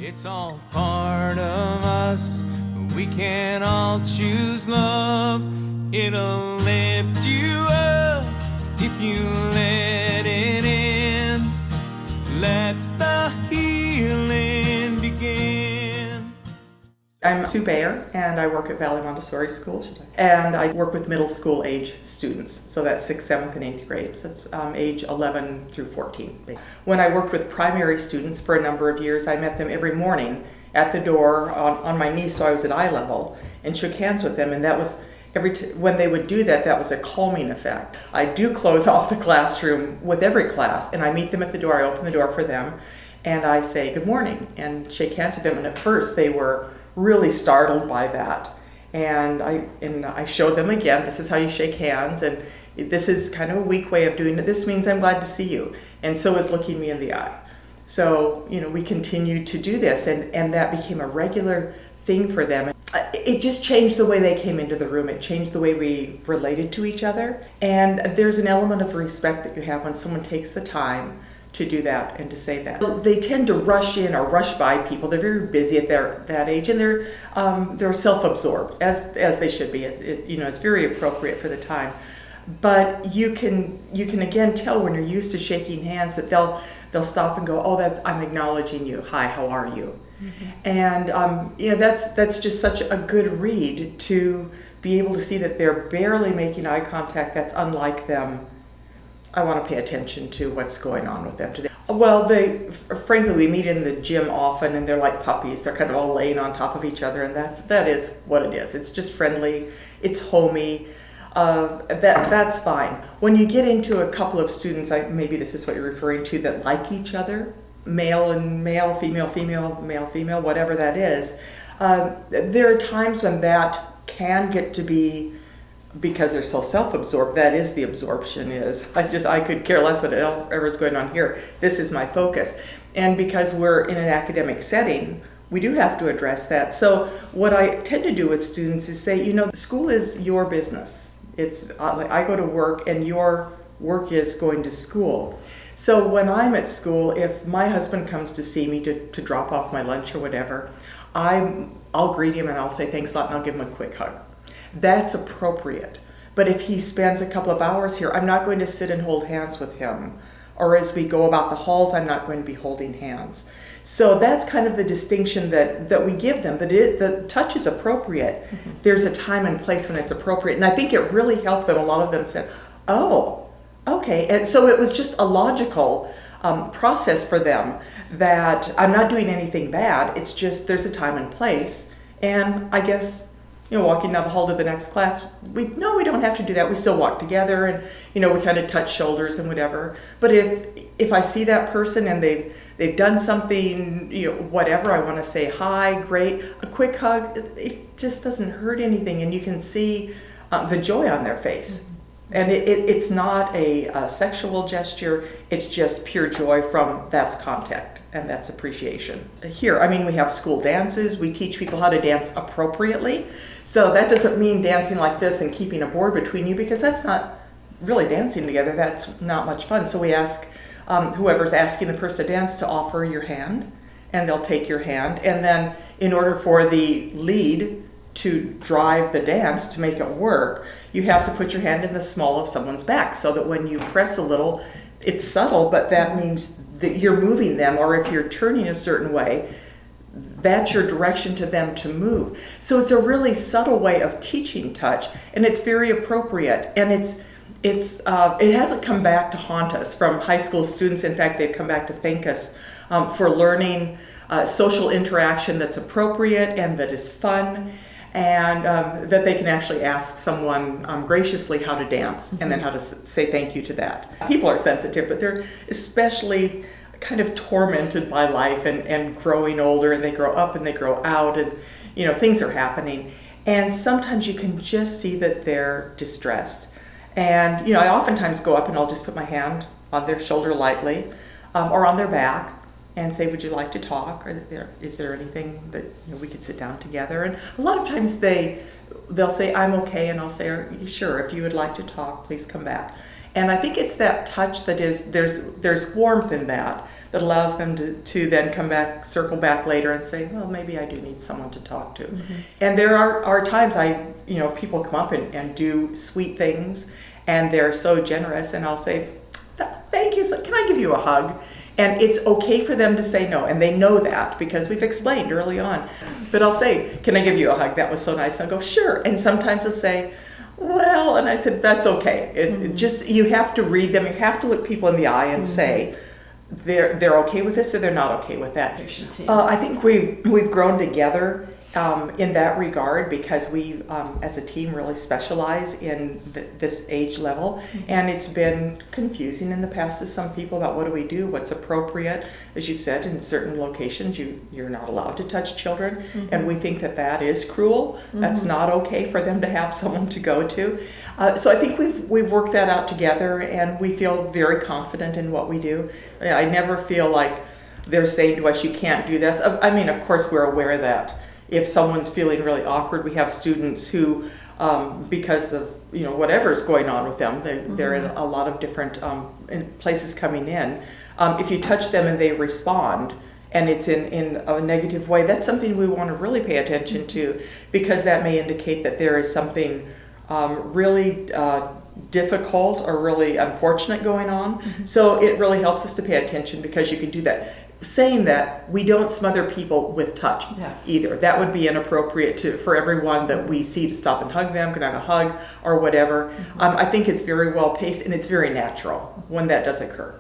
It's all part of us. We can all choose love. It'll lift you up if you let it in. Let the healing begin. I'm Sue Bayer, and I work at Valley Montessori School, and I work with middle school age students, so that's 6th, 7th, and 8th grade, so it's age 11 through 14. When I worked with primary students for a number of years, I met them every morning at the door on my knees, so I was at eye level, and shook hands with them, and that was when they would do that, that was a calming effect. I do close off the classroom with every class, and I meet them at the door, I open the door for them, and I say good morning, and shake hands with them, and at first they were really startled by that. And I showed them again, this is how you shake hands, and this is kind of a weak way of doing it. This means I'm glad to see you. And so is looking me in the eye. So, we continued to do this, and that became a regular thing for them. It just changed the way they came into the room. It changed the way we related to each other. And there's an element of respect that you have when someone takes the time to do that and to say that. They tend to rush in or rush by people. They're very busy at that age, and they're self-absorbed, as they should be. It's very appropriate for the time. But you can again tell when you're used to shaking hands that they'll stop and go, oh, I'm acknowledging you. Hi, how are you? Mm-hmm. And that's just such a good read to be able to see that they're barely making eye contact. That's unlike them. I want to pay attention to what's going on with them today. Well, frankly, we meet in the gym often, and they're like puppies. They're kind of all laying on top of each other, and that is what it is. It's just friendly. It's homey. That's fine. When you get into a couple of students, maybe this is what you're referring to, that like each other, male and male, female, female, male, female, whatever that is, there are times when that can get to be, because they're so self-absorbed, that is the absorption is. I could care less whatever's going on here. This is my focus. And because we're in an academic setting, we do have to address that. So what I tend to do with students is say, school is your business. I go to work and your work is going to school. So when I'm at school, if my husband comes to see me to drop off my lunch or whatever, I'll greet him and I'll say thanks a lot and I'll give him a quick hug. That's appropriate. But if he spends a couple of hours here, I'm not going to sit and hold hands with him. Or as we go about the halls, I'm not going to be holding hands. So that's kind of the distinction that we give them, that the touch is appropriate. Mm-hmm. There's a time and place when it's appropriate. And I think it really helped them. A lot of them said, oh, okay. And so it was just a logical process for them that I'm not doing anything bad. It's just there's a time and place. And I guess walking down the hall to the next class, we don't have to do that. We still walk together, and we kind of touch shoulders and whatever. But if I see that person and they've done something, whatever, I want to say hi, great, a quick hug. It just doesn't hurt anything, and you can see the joy on their face. Mm-hmm. And it's not a sexual gesture. It's just pure joy from that's contact. And that's appreciation. Here, we have school dances. We teach people how to dance appropriately. So that doesn't mean dancing like this and keeping a board between you, because that's not really dancing together. That's not much fun. So we ask whoever's asking the person to dance to offer your hand, and they'll take your hand. And then in order for the lead to drive the dance, to make it work, you have to put your hand in the small of someone's back so that when you press a little, it's subtle, but that means that you're moving them, or if you're turning a certain way, that's your direction to them to move. So it's a really subtle way of teaching touch, and it's very appropriate. And it hasn't come back to haunt us from high school students. In fact, they've come back to thank us for learning social interaction that's appropriate and that is fun, and that they can actually ask someone graciously how to dance, mm-hmm. and then how to say thank you to that. People are sensitive, but they're especially kind of tormented by life and growing older, and they grow up and they grow out, and things are happening. And sometimes you can just see that they're distressed. And I oftentimes go up and I'll just put my hand on their shoulder lightly, or on their back, and say, would you like to talk? Or is there anything that we could sit down together? And a lot of times they'll say, I'm okay, and I'll say, sure, if you would like to talk, please come back. And I think it's that touch that is, there's warmth in that, that allows them to then come back, circle back later and say, well, maybe I do need someone to talk to. And there are times people come up and do sweet things, and they're so generous, and I'll say, thank you, so can I give you a hug? And it's okay for them to say no, and they know that because we've explained early on. But I'll say, can I give you a hug? That was so nice. And I'll go, sure. And sometimes they'll say, well, and I said, that's okay. It's just, you have to read them. You have to look people in the eye and say, they're okay with this or they're not okay with that. I think we've grown together in that regard because we, as a team, really specialize in this age level. And it's been confusing in the past to some people about what do we do, what's appropriate. As you've said, in certain locations, you're not allowed to touch children. And we think that is cruel. That's not okay for them to have someone to go to. So I think we've worked that out together, and we feel very confident in what we do. I never feel like they're saying to us, you can't do this. I mean, of course, we're aware that if someone's feeling really awkward, we have students who, because of whatever's going on with them, they're in a lot of different places coming in. If you touch them and they respond, and it's in a negative way, that's something we want to really pay attention to, because that may indicate that there is something really difficult or really unfortunate going on. So it really helps us to pay attention, because you can do that. Saying that, we don't smother people with touch either. That would be inappropriate for everyone that we see to stop and hug them, can have a hug or whatever. I think it's very well paced, and it's very natural when that does occur.